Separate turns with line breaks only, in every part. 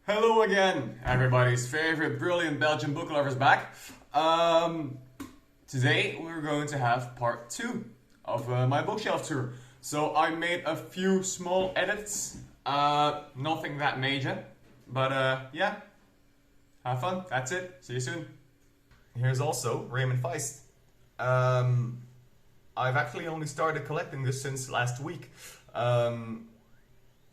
Hello again, everybody's favorite brilliant Belgian book lovers back. Today we're going to have part 2 of my bookshelf tour. So I made a few small edits, nothing that major, but yeah, have fun, that's it, see you soon. Here's also Raymond Feist. I've actually only started collecting this since last week.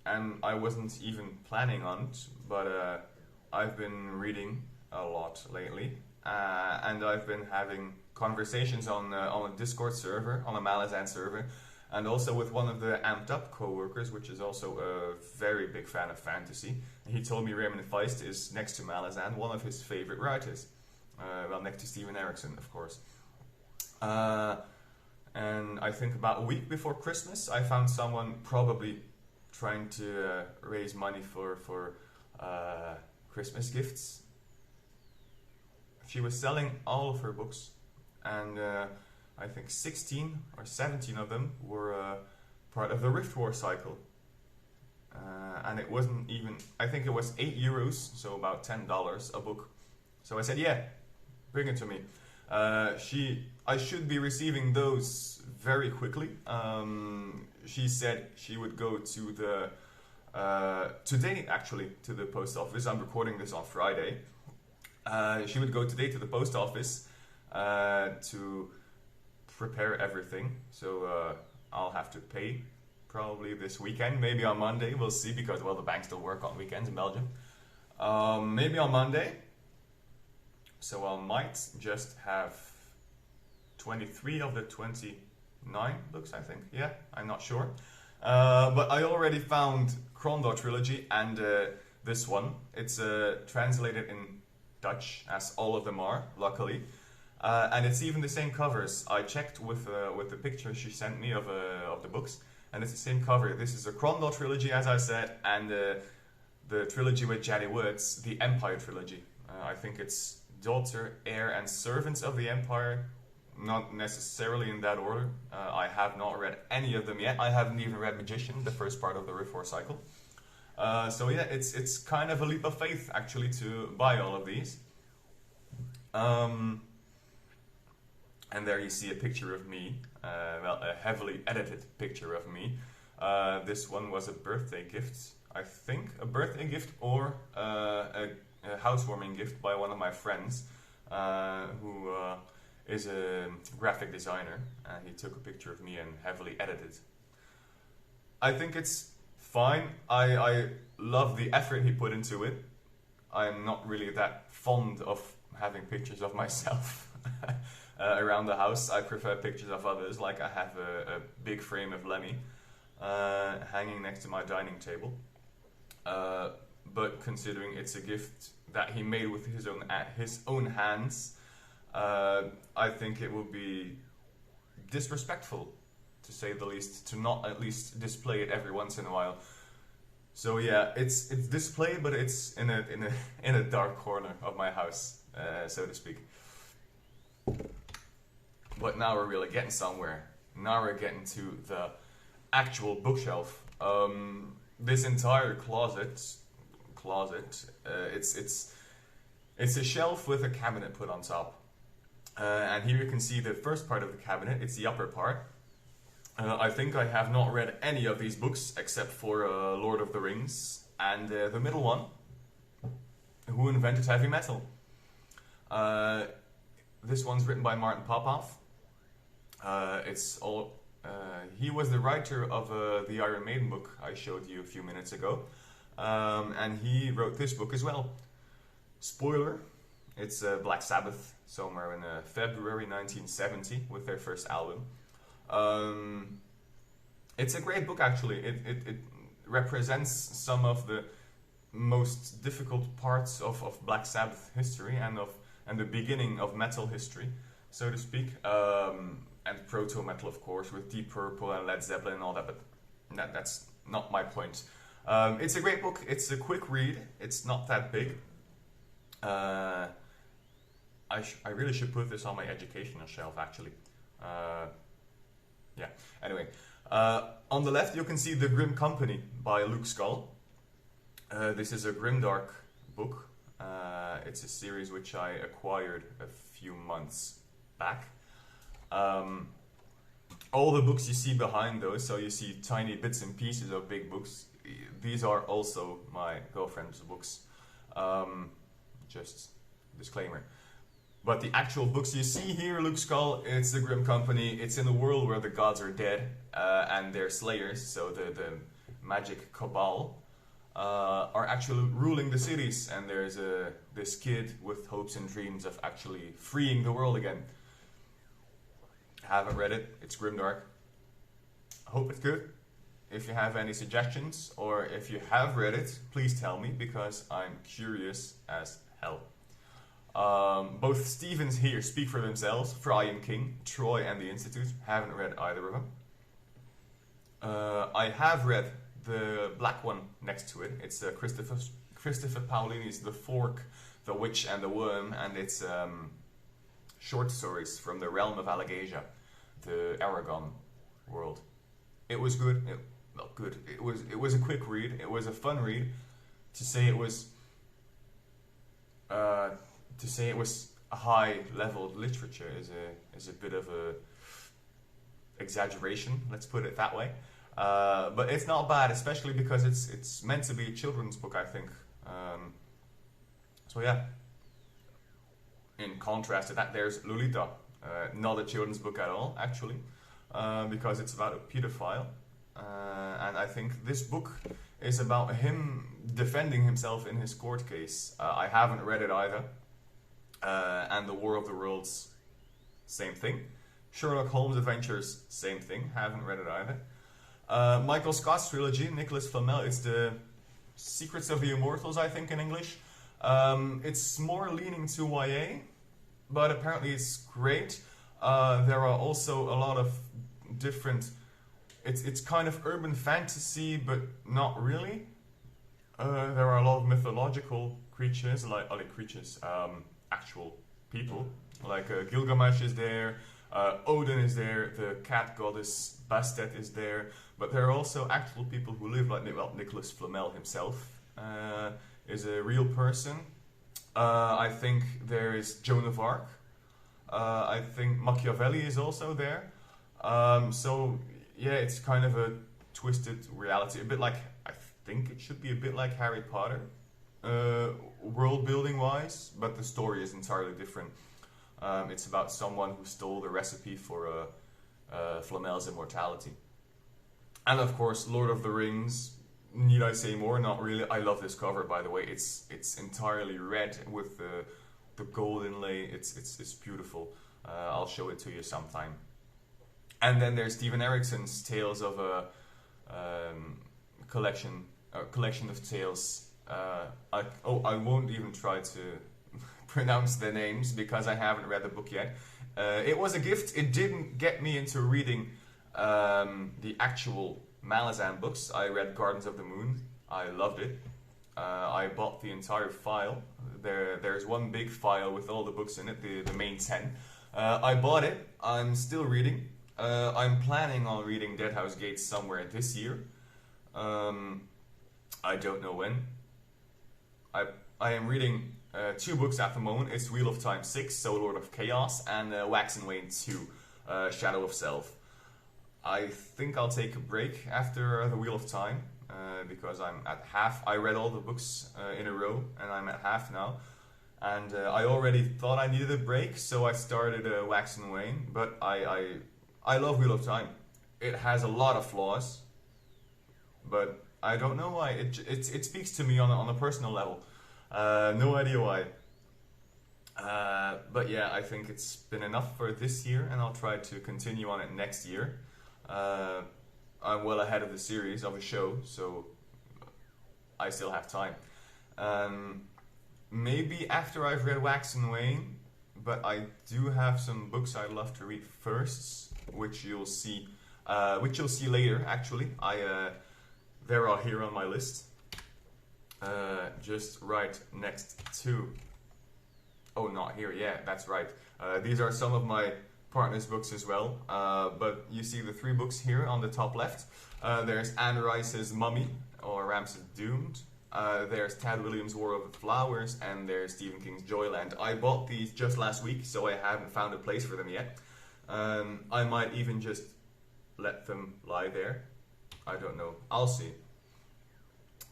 And I wasn't even planning on it, but I've been reading a lot lately, and I've been having conversations on a Discord server, on a Malazan server, and also with one of the Amped Up co-workers, which is also a very big fan of fantasy. And he told me Raymond Feist is, next to Malazan, one of his favorite writers. Well, next to Stephen Erickson, of course. And I think about a week before Christmas, I found someone probably trying to raise money for Christmas gifts. She was selling all of her books, and I think 16 or 17 of them were part of the Rift War cycle. And it wasn't even, I think it was €8, so about $10 a book. So I said, yeah, bring it to me. I should be receiving those very quickly. She said she would go to the today actually to the post office. I'm recording this on Friday. She would go today to the post office to prepare everything. So I'll have to pay probably this weekend, maybe on Monday. We'll see, because well, the banks still work on weekends in Belgium. Maybe on Monday. So I might just have 23 of the 29 books, I think. Yeah, I'm not sure. But I already found Crondor Trilogy and this one. It's translated in Dutch, as all of them are, luckily. And it's even the same covers. I checked with the picture she sent me of the books, and it's the same cover. This is a Crondor Trilogy, as I said, and the trilogy with Jaddy Woods, the Empire Trilogy. I think it's Daughter, Heir, and Servants of the Empire. Not necessarily in that order. I have not read any of them yet. I haven't even read Magician, the first part of the Rift War cycle. So yeah, it's kind of a leap of faith actually to buy all of these. And there you see a picture of me, well, a heavily edited picture of me. This one was a birthday gift, I think, a birthday gift or a housewarming gift by one of my friends, who is a graphic designer, and he took a picture of me and heavily edited. I think it's fine. I love the effort he put into it. I'm not really that fond of having pictures of myself around the house. I prefer pictures of others, like I have a big frame of Lemmy hanging next to my dining table. But considering it's a gift that he made with his own hands, I think it would be disrespectful, to say the least, to not at least display it every once in a while. So yeah, it's displayed, but it's in a dark corner of my house, so to speak. But now we're really getting somewhere. Now we're getting to the actual bookshelf. This entire closet. It's a shelf with a cabinet put on top. And here you can see the first part of the cabinet. It's the upper part. I think I have not read any of these books except for Lord of the Rings and the middle one, Who Invented Heavy Metal. This one's written by Martin Popoff. He was the writer of the Iron Maiden book I showed you a few minutes ago. And he wrote this book as well. Spoiler, it's Black Sabbath, somewhere in February 1970 with their first album. It's a great book actually. It represents some of the most difficult parts of Black Sabbath history and the beginning of metal history, so to speak. And proto-metal, of course, with Deep Purple and Led Zeppelin and all that, but that's not my point. It's a great book. It's a quick read. It's not that big. I really should put this on my educational shelf, actually. Yeah, anyway. On the left, you can see The Grim Company by Luke Skull. This is a grimdark book. It's a series which I acquired a few months back. All the books you see behind those, so you see tiny bits and pieces of big books, these are also my girlfriend's books. Just disclaimer. But the actual books you see here, Luke Skull, it's the Grim Company. It's in a world where the gods are dead and their slayers, so the magic cabal, are actually ruling the cities. And there's this kid with hopes and dreams of actually freeing the world again. Haven't read it. It's grimdark. I hope it's good. If you have any suggestions, or if you have read it, please tell me, because I'm curious as hell. Both Stevens here speak for themselves. Fry and King, Troy and the Institute. Haven't read either of them. I have read the black one next to it. It's Christopher Paolini's The Fork, The Witch and the Worm, and it's short stories from the realm of Allegasia, the Aragon world. It was good. Not good. It was a quick read. It was a fun read. To say it was a high level literature is a bit of a exaggeration. Let's put it that way. But it's not bad, especially because it's meant to be a children's book, I think. So yeah. In contrast to that, there's Lolita, not a children's book at all, actually, because it's about a pedophile. And I think this book is about him defending himself in his court case. I haven't read it either. And The War of the Worlds, same thing. Sherlock Holmes Adventures, same thing. Haven't read it either. Michael Scott's trilogy, Nicholas Flamel, it's the Secrets of the Immortals, I think, in English. It's more leaning to YA, but apparently it's great. There are also a lot of different... It's kind of urban fantasy, but not really. There are a lot of mythological creatures, actual people. Like Gilgamesh is there, Odin is there, the cat goddess Bastet is there, but there are also actual people who live, like Nicholas Flamel himself is a real person. I think there is Joan of Arc. I think Machiavelli is also there. So yeah, it's kind of a twisted reality, a bit like, I think it should be a bit like Harry Potter, world building wise, but the story is entirely different. It's about someone who stole the recipe for Flamel's immortality. And of course, Lord of the Rings. Need I say more? Not really. I love this cover, by the way. It's entirely red with the gold inlay. It's beautiful. I'll show it to you sometime. And then there's Steven Eriksson's Tales of a collection of tales. I won't even try to pronounce the names because I haven't read the book yet. It was a gift. It didn't get me into reading the actual Malazan books. I read Gardens of the Moon. I loved it. I bought the entire file. There's one big file with all the books in it, the main 10. I bought it. I'm still reading. I'm planning on reading Deadhouse Gates somewhere this year. I don't know when. I am reading 2 books at the moment. It's Wheel of Time 6, Soul Lord of Chaos, and Wax and Wayne 2, Shadow of Self. I think I'll take a break after the Wheel of Time, because I'm at half. I read all the books in a row, and I'm at half now. And I already thought I needed a break, so I started Wax and Wayne. But I love Wheel of Time. It has a lot of flaws, but I don't know why. It speaks to me on a personal level. No idea why. But yeah, I think it's been enough for this year, and I'll try to continue on it next year. I'm well ahead of the series of a show, so I still have time. Maybe after I've read Wax and Wayne, but I do have some books I'd love to read first, which you'll see later. Actually, they're all here on my list, just right next to. Oh, not here. Yeah, that's right. These are some of my partner's books as well, but you see the 3 books here on the top left. There's Anne Rice's Mummy, or Ramses Doomed. There's Tad Williams' War of the Flowers, and there's Stephen King's Joyland. I bought these just last week, so I haven't found a place for them yet. I might even just let them lie there. I don't know. I'll see.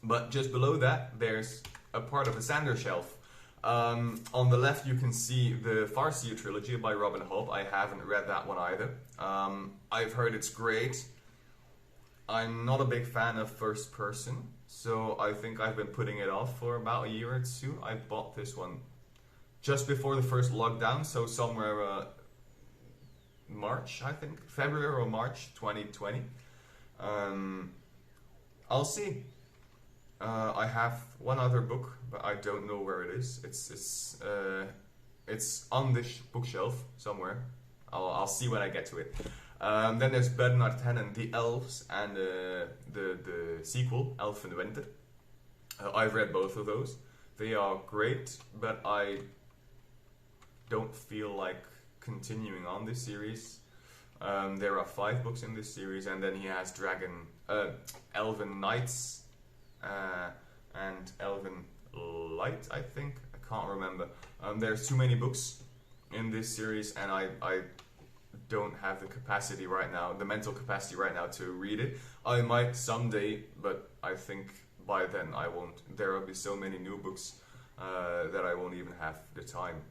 But just below that, there's a part of the Sanderson shelf. On the left, you can see the Farseer Trilogy by Robin Hobb. I haven't read that one either. I've heard it's great. I'm not a big fan of first person, so I think I've been putting it off for about a year or two. I bought this one just before the first lockdown, so somewhere March, I think, February or March 2020. I'll see. I have one other book, but I don't know where it is. It's on this bookshelf somewhere. I'll see when I get to it. Then there's Bernard Tannen, The Elves, and the sequel, Elf in the Winter. I've read both of those. They are great, but I don't feel like continuing on this series. There are 5 books in this series, and then he has Elven Knights, and Elven Light, I think. I can't remember. There's too many books in this series, and I don't have the capacity right now, the mental capacity right now to read it. I might someday, but I think by then I won't. There will be so many new books that I won't even have the time.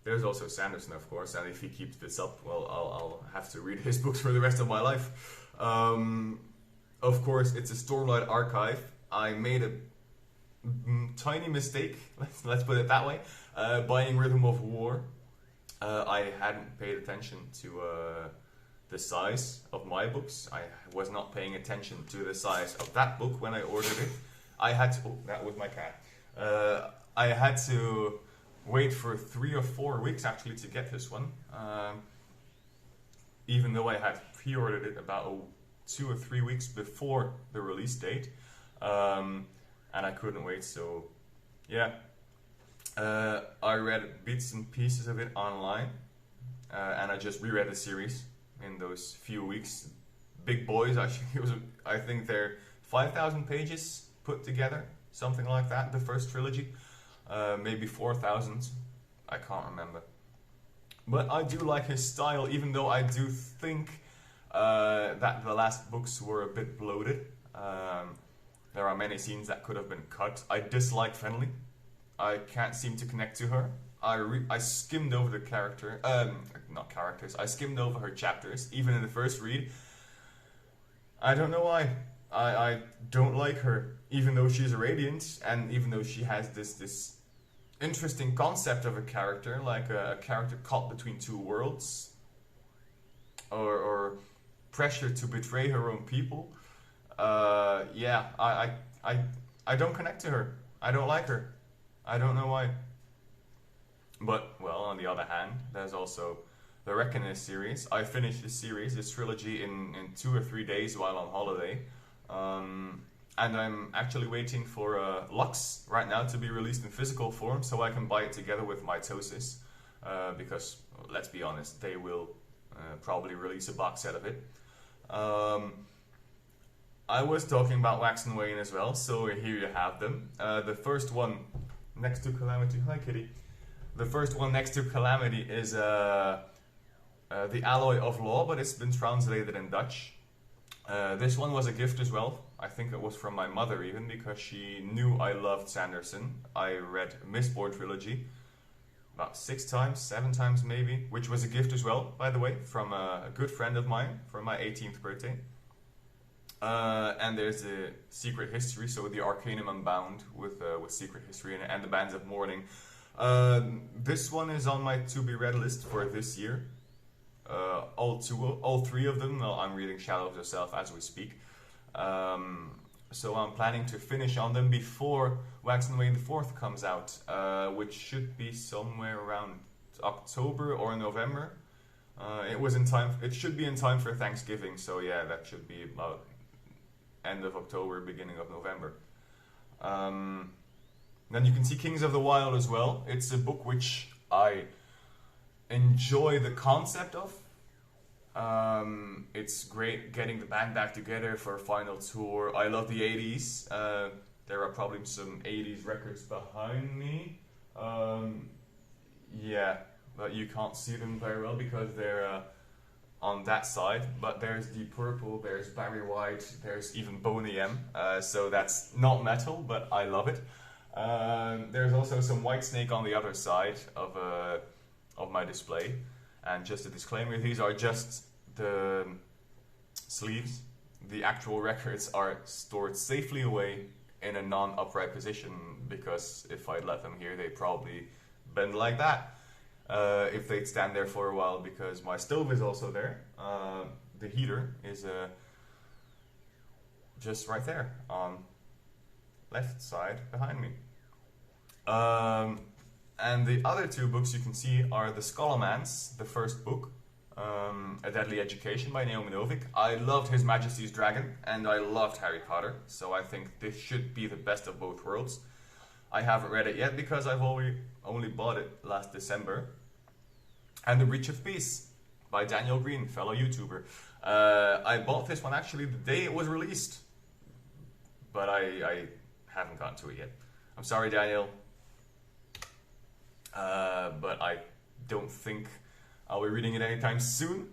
There's also Sanderson, of course, and if he keeps this up, well, I'll have to read his books for the rest of my life. Of course, it's a Stormlight archive. I made a tiny mistake, let's put it that way, buying Rhythm of War. I hadn't paid attention to the size of my books. I was not paying attention to the size of that book when I ordered it. I had to... Oh, that was my cat. I had to wait for 3 or 4 weeks actually to get this one. Even though I had pre-ordered it about 2 or 3 weeks before the release date. And I couldn't wait, so yeah. I read bits and pieces of it online, and I just reread the series in those few weeks. Big boys, I think they're 5,000 pages put together, something like that, the first trilogy. Maybe 4,000, I can't remember. But I do like his style, even though I do think that the last books were a bit bloated. There are many scenes that could have been cut. I dislike Fenley. I can't seem to connect to her. I skimmed over the character, not characters, I skimmed over her chapters, even in the first read. I don't know why. I don't like her, even though she's a Radiant, and even though she has this interesting concept of a character, like a character caught between two worlds, or pressure to betray her own people. Yeah, I don't connect to her. I don't like her. I don't know why. But, well, on the other hand, there's also the Reckoner series. I finished this series, this trilogy, in 2 or 3 days while on holiday. And I'm actually waiting for Lux right now to be released in physical form so I can buy it together with Mitosis. Because, let's be honest, they will probably release a box set of it. I was talking about Wax and Wayne as well, so here you have them. The first one next to Calamity. Hi, Kitty. The first one next to Calamity is The Alloy of Law, but it's been translated in Dutch. This one was a gift as well. I think it was from my mother even, because she knew I loved Sanderson. I read Mistborn Trilogy about 6 times, 7 times maybe, which was a gift as well, by the way, from a good friend of mine for my 18th birthday. And there's the Secret History, so the Arcanum Unbound with Secret History and the Bands of Mourning. This one is on my to-be-read list for this year. All 3 of them. Well, I'm reading Shadow of the Self as we speak. So I'm planning to finish on them before Wax and Wayne the 4th comes out, which should be somewhere around October or November. It should be in time for Thanksgiving, so yeah, that should be about end of October, beginning of November. Then you can see Kings of the Wild as well. It's a book which I enjoy the concept of. It's great getting the band back together for a final tour. I love the 80s. There are probably some 80s records behind me. Yeah, but you can't see them very well because they're on that side. But there's Deep Purple, there's Barry White, there's even Boney M. So that's not metal, but I love it. There's also some Whitesnake on the other side of my display. And just a disclaimer, these are just the sleeves. The actual records are stored safely away in a non-upright position, because if I let them here, they probably bend like that if they'd stand there for a while, because my stove is also there. The heater is just right there on left side behind me. And the other two books you can see are The Scholomance, the first book, A Deadly Education by Naomi Novik. I loved His Majesty's Dragon, and I loved Harry Potter, so I think this should be the best of both worlds. I haven't read it yet because I've only bought it last December. And The Breach of Peace by Daniel Green, fellow YouTuber. I bought this one actually the day it was released, but I haven't gotten to it yet. I'm sorry, Daniel. But I don't think I'll be reading it anytime soon.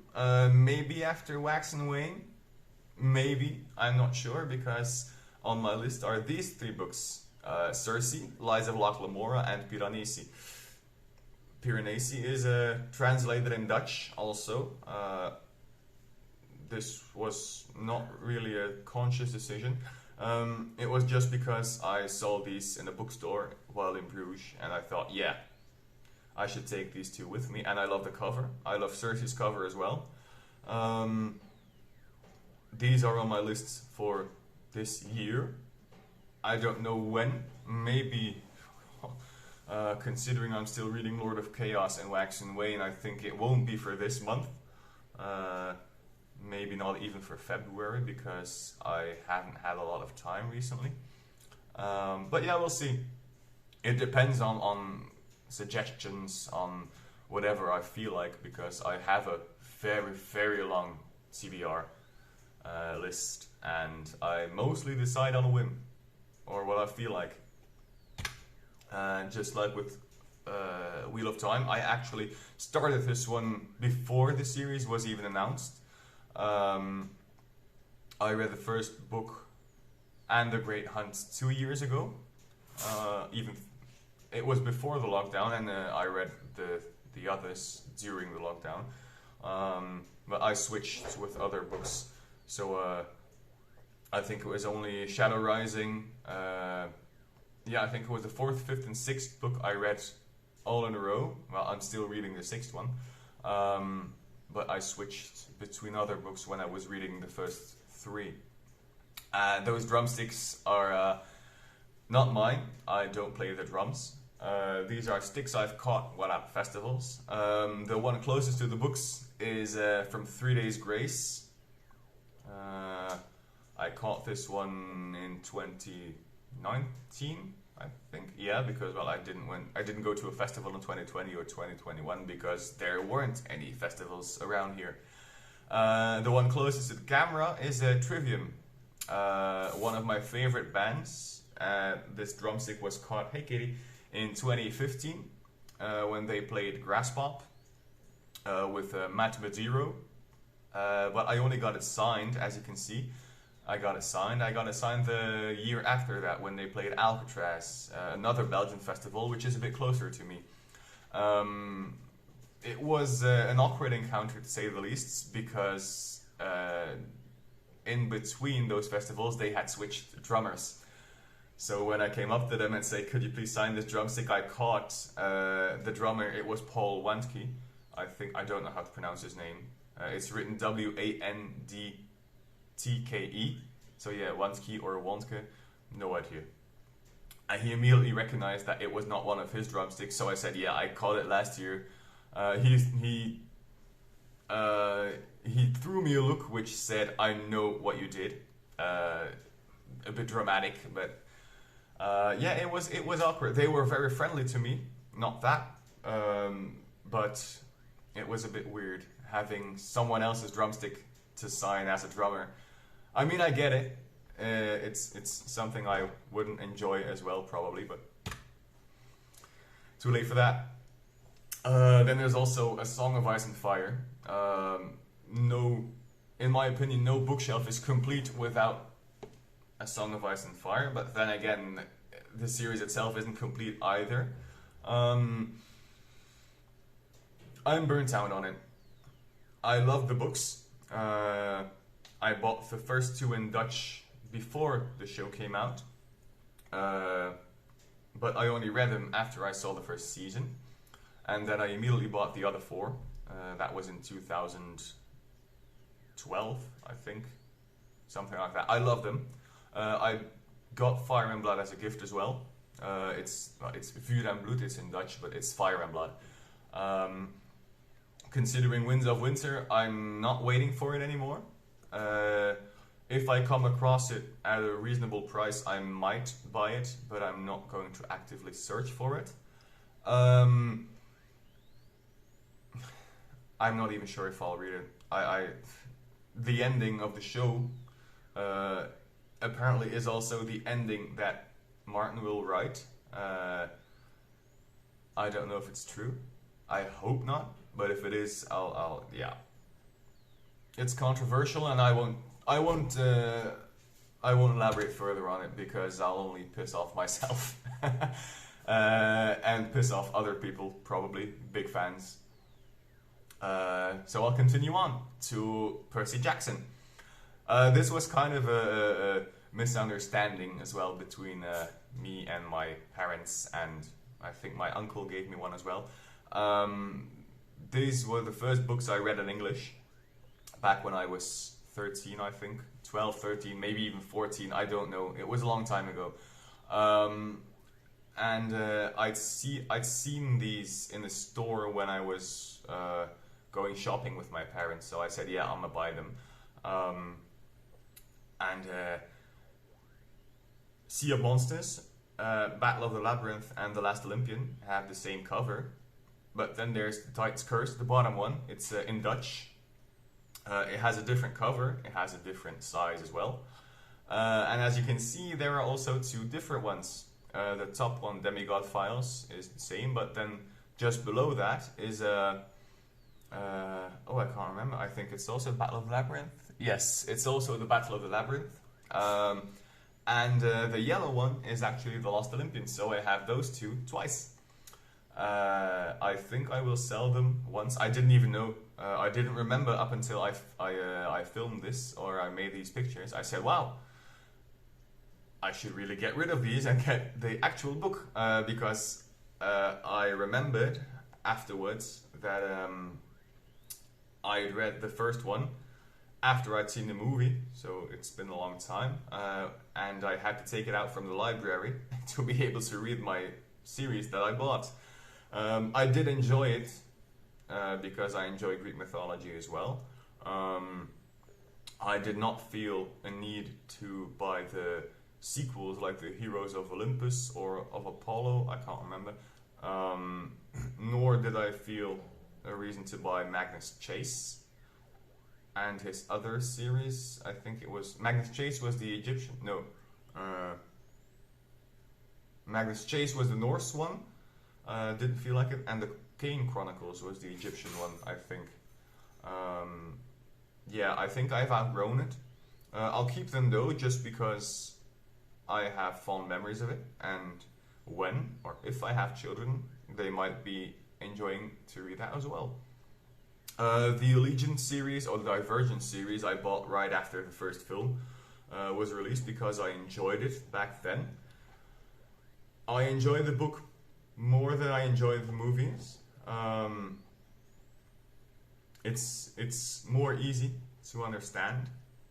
Maybe after Wax and Wane. Maybe. I'm not sure, because on my list are these three books. Circe, Lies of Loch Lamora, and Piranesi. Piranesi is translated in Dutch also. This was not really a conscious decision. It was just because I saw these in a bookstore while in Bruges, and I thought, yeah, I should take these two with me. And I love the cover. I love Circe's cover as well. These are on my list for this year. I don't know when. Maybe, considering I'm still reading Lord of Chaos and Wax and Wane, I think it won't be for this month. Maybe not even for February, because I haven't had a lot of time recently. But yeah, we'll see. It depends on suggestions, on whatever I feel like, because I have a very, very long TBR list, and I mostly decide on a whim, or what I feel like. Just like with Wheel of Time, I actually started this one before the series was even announced. I read the first book and The Great Hunt 2 years ago. It was before the lockdown, and I read the others during the lockdown. But I switched with other books. So I think it was only Shadow Rising. Yeah, I think it was the 4th, 5th, and 6th book I read all in a row. Well, I'm still reading the 6th one. But I switched between other books when I was reading the first 3. Those drumsticks are not mine. I don't play the drums. These are sticks I've caught while at festivals. The one closest to the books is from 3 Days Grace. I caught this one in 2019, I think. Yeah, because well, I didn't go to a festival in 2020 or 2021 because there weren't any festivals around here. The one closest to the camera is Trivium, one of my favorite bands. This drumstick was caught, hey kitty, in 2015 when they played Grass Pop with Matt Madiro. But I only got it signed, as you can see. I got it signed the year after that when they played Alcatraz, another Belgian festival, which is a bit closer to me. It was an awkward encounter, to say the least, because in between those festivals they had switched drummers. So when I came up to them and said, could you please sign this drumstick, I caught the drummer. It was Paul Wandke. I don't know how to pronounce his name. It's written Wandtke. So yeah, Wandke or Wandke, no idea. And he immediately recognized that it was not one of his drumsticks. So I said, yeah, I caught it last year. He threw me a look which said, I know what you did. A bit dramatic, but yeah, it was awkward. They were very friendly to me, not that, but it was a bit weird having someone else's drumstick to sign as a drummer. I mean, I get it. It's something I wouldn't enjoy as well, probably, but too late for that. Then there's also A Song of Ice and Fire. No, in my opinion, no bookshelf is complete without A Song of Ice and Fire, but then again, the series itself isn't complete either. I'm burnt out on it. I love the books. I bought the first two in Dutch before the show came out, but I only read them after I saw the first season, and then I immediately bought the other four. That was in 2012, I think, something like that. I love them. I got Fire and Blood as a gift as well. It's Vuur en Bloed, it's in Dutch, but it's Fire and Blood. Considering Winds of Winter, I'm not waiting for it anymore. If I come across it at a reasonable price, I might buy it, but I'm not going to actively search for it. I'm not even sure if I'll read it. The ending of the show apparently is also the ending that Martin will write. I don't know if it's true. I hope not, but if it is, I'll yeah. It's controversial, and I won't elaborate further on it because I'll only piss off myself and piss off other people, probably big fans. So I'll continue on to Percy Jackson. This was kind of a misunderstanding as well between me and my parents, and I think my uncle gave me one as well. These were the first books I read in English back when I was 13, I think. 12, 13, maybe even 14, I don't know. It was a long time ago. I'd seen these in the store when I was going shopping with my parents, so I said, yeah, I'm gonna buy them. Sea of Monsters, Battle of the Labyrinth, and The Last Olympian have the same cover, but then there's The Titan's Curse, the bottom one. It's in Dutch. It has a different cover, it has a different size as well. And as you can see, there are also two different ones. The top one, Demigod Files, is the same, but then just below that is I can't remember. I think it's also Battle of the Labyrinth. Yes, it's also the Battle of the Labyrinth. And the yellow one is actually The Lost Olympian, so I have those two twice. I think I will sell them once. I didn't even know. I didn't remember up until I filmed this, or I made these pictures. I said, wow, I should really get rid of these and get the actual book, because I remembered afterwards that I read the first one after I'd seen the movie, so it's been a long time, and I had to take it out from the library to be able to read my series that I bought. I did enjoy it, because I enjoy Greek mythology as well. I did not feel a need to buy the sequels like the Heroes of Olympus or of Apollo, I can't remember. Nor did I feel a reason to buy Magnus Chase and his other series. I think it was Magnus Chase was the Egyptian. No, Magnus Chase was the Norse one. Didn't feel like it, and the Kane Chronicles was the Egyptian one, I think. Yeah, I think I've outgrown it. I'll keep them though, just because I have fond memories of it, and when or if I have children, they might be enjoying to read that as well. The Allegiance series, or the Divergent series, I bought right after the first film was released because I enjoyed it back then. I enjoyed the book more than I enjoyed the movies. It's more easy to understand.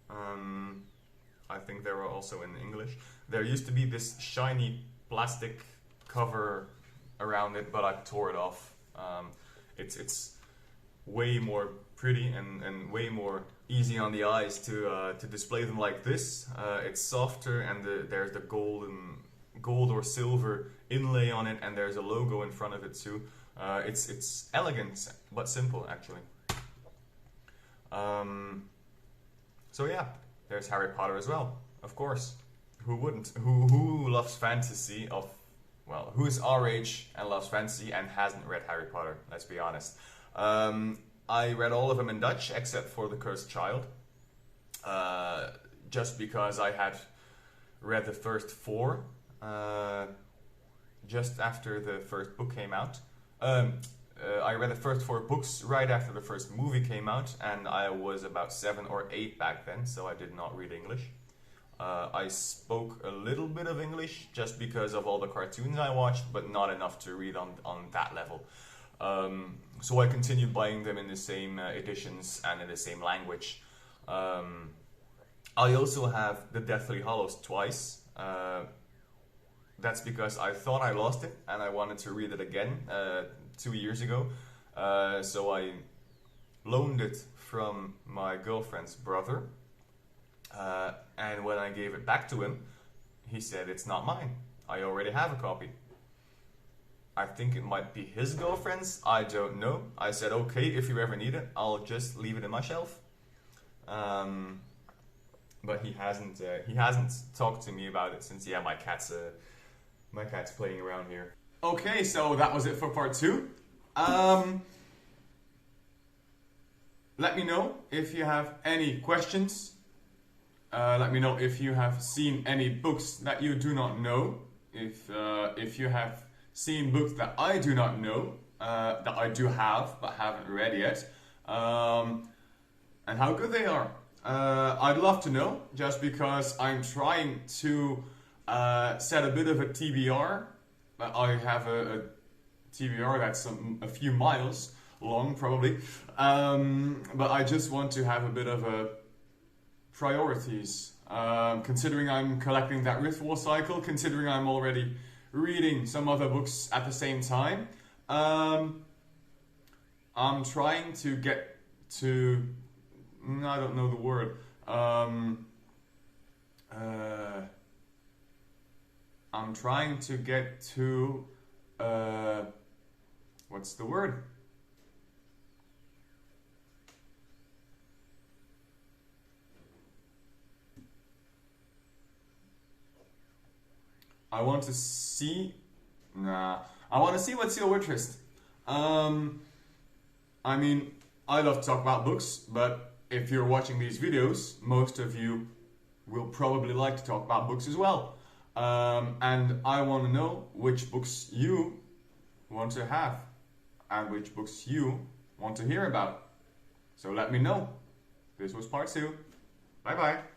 I think they were also in English. There used to be this shiny plastic cover around it, but I tore it off. It's way more pretty and way more easy on the eyes to display them like this. It's softer, and there's the gold or silver inlay on it, and there's a logo in front of it too. It's elegant but simple, actually. So yeah, there's Harry Potter as well, of course. Who wouldn't? Who loves fantasy of, well, who is our age and loves fantasy and hasn't read Harry Potter? Let's be honest. I read all of them in Dutch except for The Cursed Child, just because I had read the first four just after the first book came out. I read the first four books right after the first movie came out, and I was about 7 or 8 back then, so I did not read English. I spoke a little bit of English just because of all the cartoons I watched, but not enough to read on that level. So I continued buying them in the same editions and in the same language. I also have The Deathly Hallows twice. That's because I thought I lost it and I wanted to read it again 2 years ago. So I loaned it from my girlfriend's brother. And when I gave it back to him, he said, "It's not mine. I already have a copy." I think it might be his girlfriend's. I don't know. I said, "Okay, if you ever need it, I'll just leave it in my shelf." But he hasn't talked to me about it since, yeah, my cat's playing around here. Okay, so that was it for part 2. Let me know if you have any questions. Let me know if you have seen any books that you do not know. If you have seen books that I do not know, that I do have but haven't read yet, and how good they are. I'd love to know, just because I'm trying to set a bit of a TBR. I have a TBR that's a few miles long, probably, but I just want to have a bit of a priorities, considering I'm collecting that Rift War cycle, considering I'm already reading some other books at the same time. I'm trying to get to, I don't know the word, I'm trying to get to, what's the word? I want to see what's your interest. I mean, I love to talk about books, but if you're watching these videos, most of you will probably like to talk about books as well. And I want to know which books you want to have and which books you want to hear about. So let me know. This was part 2. Bye bye.